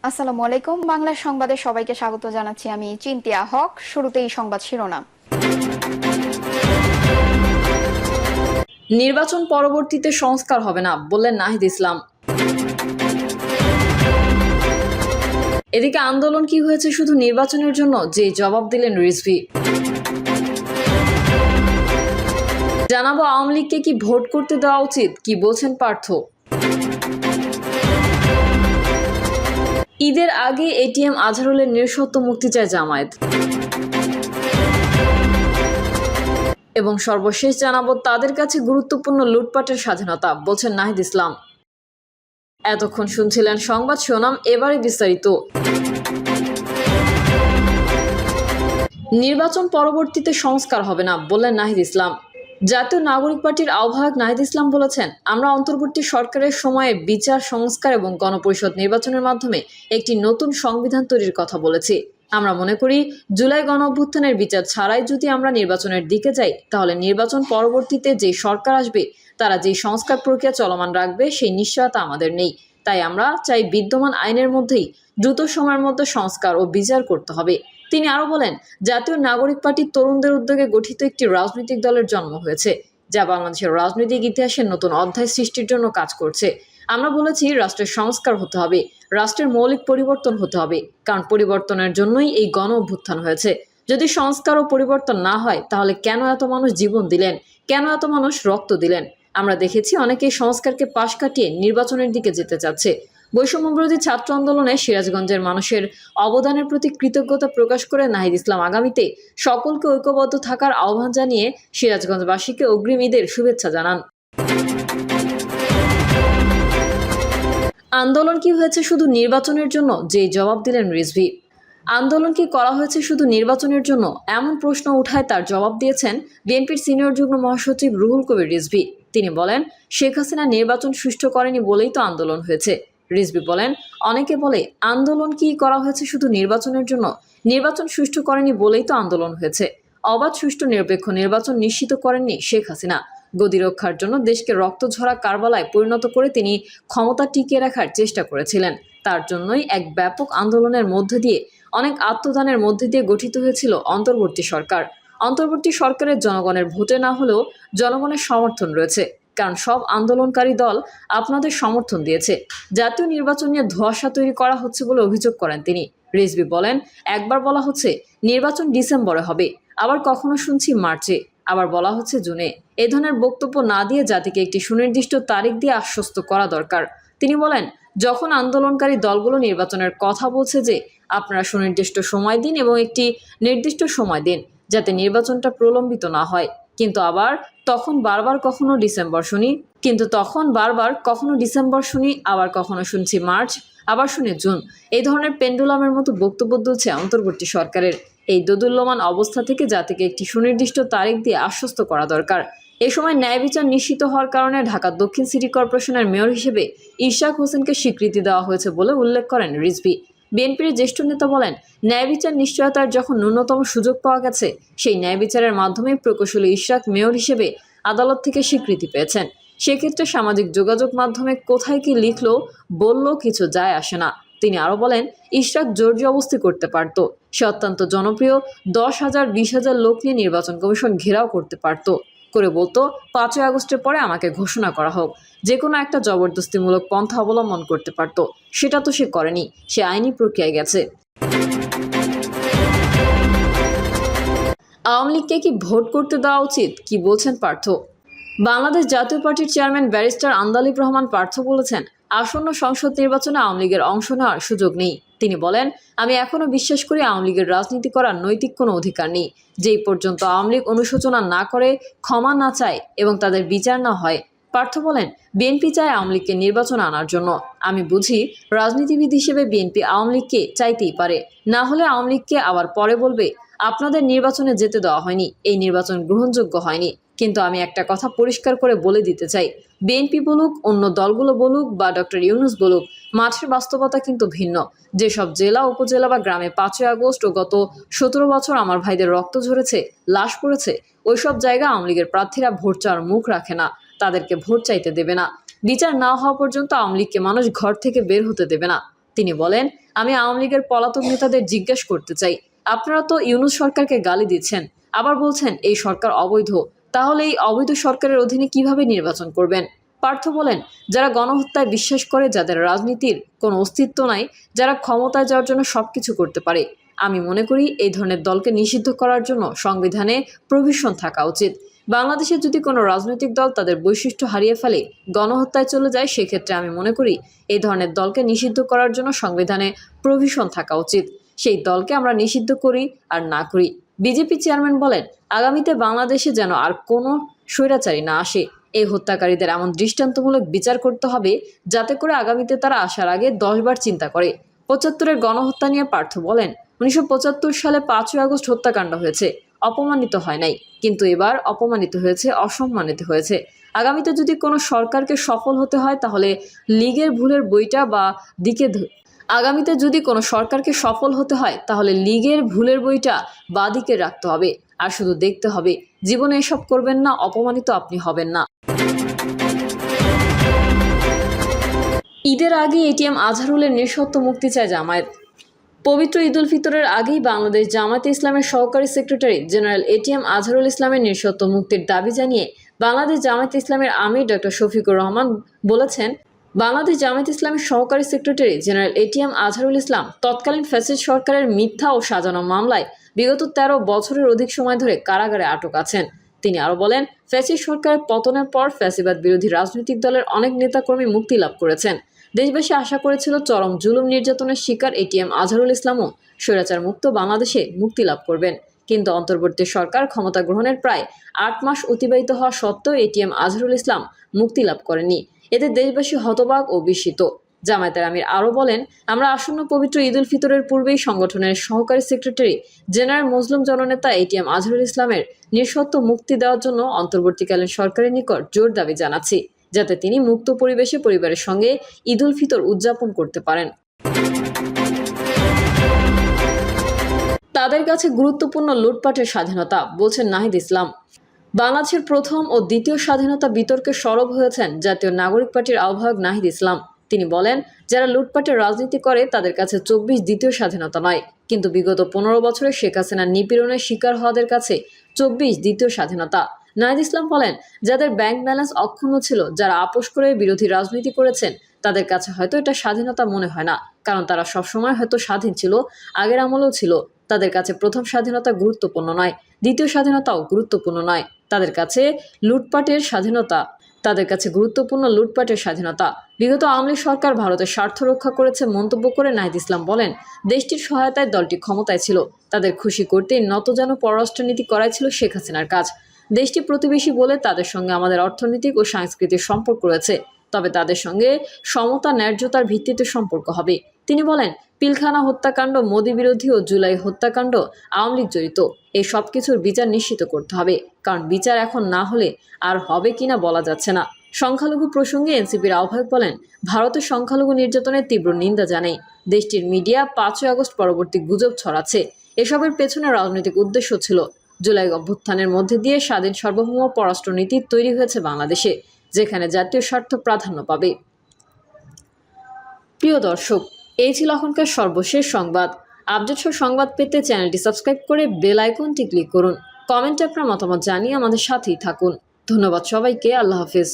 আসসালামু আলাইকুম। বাংলা সংবাদে সবাইকে স্বাগত জানাচ্ছি। আমি চিন্তিয়া হক। শুরুতেই সংবাদ শিরোনাম। নির্বাচন পরবর্তীতে সংস্কার হবে না বললেন নাহিদ ইসলাম। এদিকে আন্দোলন কি হয়েছে শুধু নির্বাচনের জন্য, যে জবাব দিলেন রিজভী। জানাবো আওয়ামী লীগকে কি ভোট করতে দেওয়া উচিত, কি বলছেন পার্থ। ঈদের আগে এটিএম আজহারুলের নিঃশর্ত মুক্তি চায় জামায়াত। এবং সর্বশেষ জানাবো তাদের কাছে গুরুত্বপূর্ণ লুটপাটের স্বাধীনতা, বলছেন নাহিদ ইসলাম। এতক্ষণ শুনছিলেন সংবাদ শিরোনাম, এবারে বিস্তারিত। নির্বাচন পরবর্তীতে সংস্কার হবে না বললেন নাহিদ ইসলাম। জাতীয় নাগরিক পার্টির আহ্বায়ক নাহিদ ইসলাম বলেছেন, আমরা অন্তর্বর্তী সরকারের সময়ে বিচার সংস্কার এবং গণপরিষদ নির্বাচনের মাধ্যমে একটি নতুন সংবিধান তৈরির কথা বলেছি। আমরা মনে করি জুলাই গণঅভ্যুত্থানের বিচার ছাড়াই যদি আমরা নির্বাচনের দিকে যাই, তাহলে নির্বাচন পরবর্তীতে যে সরকার আসবে তারা যে সংস্কার প্রক্রিয়া চলমান রাখবে সেই নিশ্চয়তা আমাদের নেই। তাই আমরা চাই বিদ্যমান আইনের মধ্যেই দ্রুত সময়ের মধ্যে সংস্কার ও বিচার করতে হবে। তিনি আরো বলেন, জাতীয় নাগরিক পার্টির তরুণদের উদ্যোগে গঠিত একটি রাজনৈতিক দলের জন্ম হয়েছে, যা বাংলাদেশের রাজনৈতিক ইতিহাসের নতুন অধ্যায় সৃষ্টির জন্য কাজ করছে। আমরা বলেছি রাষ্ট্রের সংস্কার হতে হবে, রাষ্ট্রের মৌলিক পরিবর্তন হতে হবে, কারণ পরিবর্তনের জন্যই এই গণ অভ্যুত্থান হয়েছে। যদি সংস্কার ও পরিবর্তন না হয় তাহলে কেন এত মানুষ জীবন দিলেন, কেন এত মানুষ রক্ত দিলেন? আমরা দেখেছি অনেকেই সংস্কারকে পাশ কাটিয়ে নির্বাচনের দিকে যেতে চাচ্ছে। বৈষম্যবিরোধী ছাত্র আন্দোলনে সিরাজগঞ্জের মানুষের অবদানের প্রতি কৃতজ্ঞতা প্রকাশ করে নাহিদ ইসলাম আগামীতে সকলকে ঐক্যবদ্ধ থাকার আহ্বান জানিয়ে সিরাজগঞ্জবাসীকে অগ্রিম ঈদের শুভেচ্ছা জানান। আন্দোলন কি হয়েছে শুধু নির্বাচনের জন্য, যে জবাব দিলেন রিজভী। আন্দোলন কি করা হয়েছে শুধু নির্বাচনের জন্য, এমন প্রশ্ন উঠায় তার জবাব দিয়েছেন বিএনপির সিনিয়র যুগ্ম মহাসচিব রুহুল কবির রিজভী। তিনি বলেন, শেখ হাসিনা নির্বাচন সুষ্ঠু করেনি বলেই তো আন্দোলন হয়েছে। রিজভী বলেন, অনেকে বলে আন্দোলন কি করা হয়েছে শুধু নির্বাচনের জন্য, নির্বাচন সুষ্ঠু করেনি বলেই তো আন্দোলন হয়েছে। অবাধ সুষ্ঠু নিরপেক্ষ নির্বাচন নিশ্চিত করেননি শেখ হাসিনা। গদি রক্ষার জন্য দেশকে রক্তঝরা কারবালায় পরিণত করে তিনি ক্ষমতা টিকিয়ে রাখার চেষ্টা করেছিলেন। তার জন্যই এক ব্যাপক আন্দোলনের মধ্যে দিয়ে, অনেক আত্মদানের মধ্যে দিয়ে গঠিত হয়েছিল অন্তর্বর্তী সরকার। অন্তর্বর্তী সরকারের জনগণের ভোটে না হলেও জনগণের সমর্থন রয়েছে, কারণ সব আন্দোলনকারী দল আপনাদের সমর্থন দিয়েছে। জাতীয় নির্বাচন নিয়ে ধোঁয়াশা তৈরি করা হচ্ছে বলে অভিযোগ করেন তিনি। রিজভী বলেন, একবার বলা হচ্ছে নির্বাচন ডিসেম্বরে হবে, আবার কখনো শুনছি মার্চে, আবার বলা হচ্ছে জুনে। এ ধরনের বক্তব্য না দিয়ে জাতিকে একটি সুনির্দিষ্ট তারিখ দিয়ে আশ্বস্ত করা দরকার। তিনি বলেন, যখন আন্দোলনকারী দলগুলো নির্বাচনের কথা বলছে যে আপনারা সুনির্দিষ্ট সময় দিন এবং একটি নির্দিষ্ট সময় দিন যাতে নির্বাচনটা প্রলম্বিত না হয়, কিন্তু তখন বারবার কখনো ডিসেম্বর শুনি, আবার কখনো শুনছি মার্চ, আবার শুনি জুন। এই ধরনের পেন্ডুলামের মতো বক্তব্য তুলছে অন্তর্বর্তী সরকারের। এই দোদুল্যমান অবস্থা থেকে জাতিকে একটি সুনির্দিষ্ট তারিখ দিয়ে আশ্বস্ত করা দরকার। এ সময় ন্যায় বিচার নিশ্চিত হওয়ার কারণে ঢাকা দক্ষিণ সিটি কর্পোরেশনের মেয়র হিসেবে ইশরাক হোসেনকে স্বীকৃতি দেওয়া হয়েছে বলে উল্লেখ করেন রিজভী। বিএনপির জ্যেষ্ঠ নেতা বলেন, ন্যায় বিচার নিশ্চয়তার যখন ন্যূনতম সুযোগ পাওয়া গেছে, সেই ন্যায় বিচারের মাধ্যমে প্রকৌশলী ইশরাক মেয়র হিসেবে আদালত থেকে স্বীকৃতি পেয়েছেন। সেক্ষেত্রে সামাজিক যোগাযোগ মাধ্যমে কোথায় কি লিখলো বললো কিছু যায় আসে না। তিনি আরো বলেন, ইশরাক জোর জবরদস্তি করতে পারত, সে অত্যন্ত জনপ্রিয়, 10,000 20,000 লোক নিয়ে নির্বাচন কমিশন ঘেরাও করতে পারত, করে বলতো 5ই আগস্টের পরে আমাকে ঘোষণা করা হোক। যে কোনো একটা জবরদস্তিমূলক পন্থা অবলম্বন করতে পারত, সেটা তো সে করেনি, সে আইনি প্রক্রিয়ায় গেছে। আওয়ামী লীগকে কি ভোট করতে দেওয়া উচিত, কি বলছেন পার্থ। বাংলাদেশ জাতীয় পার্টির চেয়ারম্যান ব্যারিস্টার আন্দালিব রহমান পার্থ বলেছেন, আসন্ন সংসদ নির্বাচনে আওয়ামী লীগের অংশ নেওয়ার সুযোগ নেই। তিনি বলেন, আমি এখনো বিশ্বাস করি আওয়ামী লীগের রাজনীতি করার নৈতিক কোনো অধিকার নেই। যেই পর্যন্ত আওয়ামী লীগ অনুশোচনা না করে, ক্ষমা না চায় এবং তাদের বিচার না হয়। পার্থ বলেন, বিএনপি চায় আওয়ামী লীগকে নির্বাচনে আনার জন্য। আমি বুঝি রাজনীতিবিদ হিসেবে বিএনপি আওয়ামী লীগকে চাইতেই পারে, না হলে আওয়ামী লীগকে আবার পরে বলবে আপনাদের নির্বাচনে যেতে দেওয়া হয়নি, এই নির্বাচন গ্রহণযোগ্য হয়নি। কিন্তু আমি একটা কথা পরিষ্কার করে বলে দিতে চাই, বিএনপি বলুক, অন্য দলগুলো বলুক বা ডক্টর ইউনূস বলুক, মাঠের বাস্তবতা কিন্তু ভিন্ন। যেসব জেলা, উপজেলা বা গ্রামে 5ই আগস্ট ও গত 17 বছর আমার ভাইদের রক্ত ঝরেছে, লাশ পড়েছে, ওইসব জায়গা আওয়ামী লীগের প্রার্থীরা ভোট চাওয়ার মুখ রাখে না, তাদেরকে ভোট চাইতে দেবে না। বিচার না হওয়া পর্যন্ত আওয়ামী লীগকে মানুষ ঘর থেকে বের হতে দেবে না। তিনি বলেন, আমি আওয়ামী লীগের পলাতক নেতাদের জিজ্ঞেস করতে চাই, আপনারা তো ইউনূস সরকারকে গালি দিচ্ছেন, আবার বলছেন এই সরকার অবৈধ, তাহলে এই অবৈধ সরকারের অধীনে কিভাবে নির্বাচন করবেন? পার্থ বলেন, যারা গণহত্যায় বিশ্বাস করে, যাদের রাজনীতির কোনো অস্তিত্ব নাই, যারা ক্ষমতায় যাওয়ার জন্য সবকিছু করতে পারে, আমি মনে করি এই ধরনের দলকে নিষিদ্ধ করার জন্য সংবিধানে প্রভিশন থাকা উচিত। বাংলাদেশে যদি কোনো রাজনৈতিক দল তাদের বৈশিষ্ট্য হারিয়ে ফেলে, গণহত্যায় চলে যায়, সেক্ষেত্রে আমি মনে করি এই ধরনের দলকে নিষিদ্ধ করার জন্য সংবিধানে প্রভিশন থাকা উচিত। সেই দলকে আমরা নিষিদ্ধ করি আর না করি। বিজেপি চেয়ারম্যান বলেন, আগামীতে বাংলাদেশে যেন আর কোনো স্বৈরাচারী না আসে, এই হত্যাকারীদের এমন দৃষ্টান্তমূলক বিচার করতে হবে যাতে করে আগামীতে তারা আসার আগে 10 বার চিন্তা করে। 75-এর গণহত্যা নিয়ে পার্থ বলেন, 1975 সালে 5ই আগস্ট হত্যাকাণ্ড হয়েছে, অপমানিত হয় নাই, কিন্তু এবার অপমানিত হয়েছে, অসম্মানিত হয়েছে। আগামীতে যদি কোনো সরকারকে সফল হতে হয় তাহলে লীগের ভুলের বইটা বা দিকে আগামীতে যদি কোনো সরকারকে সফল হতে হয় তাহলে লীগের ভুলের বইটা বাদিকে রাখতে হবে, আর শুধু দেখতে হবে। জীবনে এসব করবেন না, অপমানিত আপনি হবেন না। ঈদের আগে এটিএম আজহারুলের নিঃশর্ত মুক্তি চায় জামায়াত। পবিত্র ঈদ উল ফিতরের আগেই বাংলাদেশ জামায়াতে ইসলামের সহকারী সেক্রেটারি জেনারেল এটিএম আজহারুল ইসলামের নিঃশর্ত মুক্তির দাবি জানিয়ে বাংলাদেশ জামায়াতে ইসলামের আমির ডক্টর শফিকুর রহমান বলেছেন, বাংলাদেশ জামায়াতে ইসলামের সহকারী secretary general ATM Azharul Islam তৎকালীন ফ্যাসিস্ট সরকারের মিথ্যা ও সাজানো মামলায় বিগত 13 বছরের অধিক সময় ধরে কারাগারে আটক আছেন। তিনি আরও বলেন, ফ্যাসিস্ট সরকারের পতনের পর ফ্যাসিবাদ বিরোধী রাজনৈতিক দলের অনেক নেতাকর্মী মুক্তি লাভ করেছেন। দেশবাসী আশা করেছিল চরম জুলুম নির্যাতনের শিকার এটিএম আজহারুল ইসলামও স্বৈরাচার মুক্ত বাংলাদেশে মুক্তি লাভ করবেন, কিন্তু অন্তর্বর্তী সরকার ক্ষমতা গ্রহণের প্রায় 8 মাস অতিবাহিত হওয়া সত্ত্বেও এটিএম আজহারুল ইসলাম মুক্তি লাভ করেনি। এতে দেশবাসী হতবাক ও বিস্মিত। জামায়াতের আমির আরও বলেন, আমরা আসন্ন পবিত্র ঈদ উল ফিতরের পূর্বেই সংগঠনের সহকারী সেক্রেটারি জেনারেল মজলুম জননেতা এটিএম আজহারুল ইসলামের নিঃশর্ত মুক্তি দেওয়ার জন্য অন্তর্বর্তীকালীন সরকারের নিকট জোর দাবি জানাচ্ছি, যাতে তিনি মুক্ত পরিবেশে পরিবারের সঙ্গে ঈদ উল ফিতর উদযাপন করতে পারেন। তাদের কাছে গুরুত্বপূর্ণ লুটপাটের স্বাধীনতা, বলছেন নাহিদ ইসলাম। বাংলাদেশের প্রথম ও দ্বিতীয় স্বাধীনতা বিতর্কে সরব হয়েছেন জাতীয় নাগরিক পার্টির আহ্বায়ক নাহিদ ইসলাম। তিনি বলেন, যারা লুটপাটের রাজনীতি করে তাদের কাছে 24 দ্বিতীয় স্বাধীনতা নয়, কিন্তু বিগত 15 বছরে শেখ হাসিনার নিপীড়নের শিকার হওয়াদের কাছে 24 দ্বিতীয় স্বাধীনতা। নাহিদ ইসলাম বলেন, যাদের ব্যাংক ব্যালেন্স অক্ষুণ্ণ ছিল, যারা আপোষ করে বিরোধী রাজনীতি করেছেন, তাদের কাছে হয়তো এটা স্বাধীনতা মনে হয় না, কারণ তারা সবসময় হয়তো স্বাধীন ছিল, আগের আমলেও ছিল। তাদের কাছে প্রথম স্বাধীনতা গুরুত্বপূর্ণ নয়, দ্বিতীয় স্বাধীনতাও গুরুত্বপূর্ণ নয়, তাদের কাছে গুরুত্বপূর্ণ লুটপাটের স্বাধীনতা। বিগত আওয়ামী লীগ সরকার ভারতের স্বার্থ রক্ষা করেছে মন্তব্য করে নাহিদ ইসলাম বলেন, দেশটির সহায়তায় দলটি ক্ষমতায় ছিল, তাদের খুশি করতেই নতজানু পররাষ্ট্রনীতি করাই ছিল শেখ হাসিনার কাজ। দেশটি প্রতিবেশী বলে তাদের সঙ্গে আমাদের অর্থনৈতিক ও সাংস্কৃতিক সম্পর্ক রয়েছে, তবে তাদের সঙ্গে সমতা ন্যায্যতার ভিত্তিতে সম্পর্ক হবে। তিনি বলেন, পিলখানা হত্যাকাণ্ড, মোদি বিরোধী ও জুলাই হত্যাকাণ্ড আওয়ামী লীগ জড়িত, এই সব কিছুর বিচার নিশ্চিত করতে হবে, কারণ বিচার এখন না হলে আর হবে কিনা বলা যাচ্ছে না। সংখ্যালঘু প্রসঙ্গে এনসিপির আহ্বায়ক বলেন, ভারতের সংখ্যালঘু নির্যাতনের তীব্র নিন্দা জানাই। দেশটির মিডিয়া 5ই আগস্ট পরবর্তী গুজব ছড়াচ্ছে, এসবের পেছনে রাজনৈতিক উদ্দেশ্য ছিল। জুলাই অভ্যুত্থানের মধ্যে দিয়ে স্বাধীন সার্বভৌম পররাষ্ট্রনীতি তৈরি হয়েছে বাংলাদেশে, যেখানে জাতীয় স্বার্থ প্রাধান্য পাবে। প্রিয় দর্শক, এই ছিল এখনকার সর্বশেষ সংবাদ। আপডেট সংবাদ পেতে চ্যানেলটি সাবস্ক্রাইব করে বেল আইকনটি ক্লিক করুন। কমেন্টে আপনার মতামত জানিয়ে আমাদের সাথেই থাকুন। ধন্যবাদ সবাইকে। আল্লাহ হাফেজ।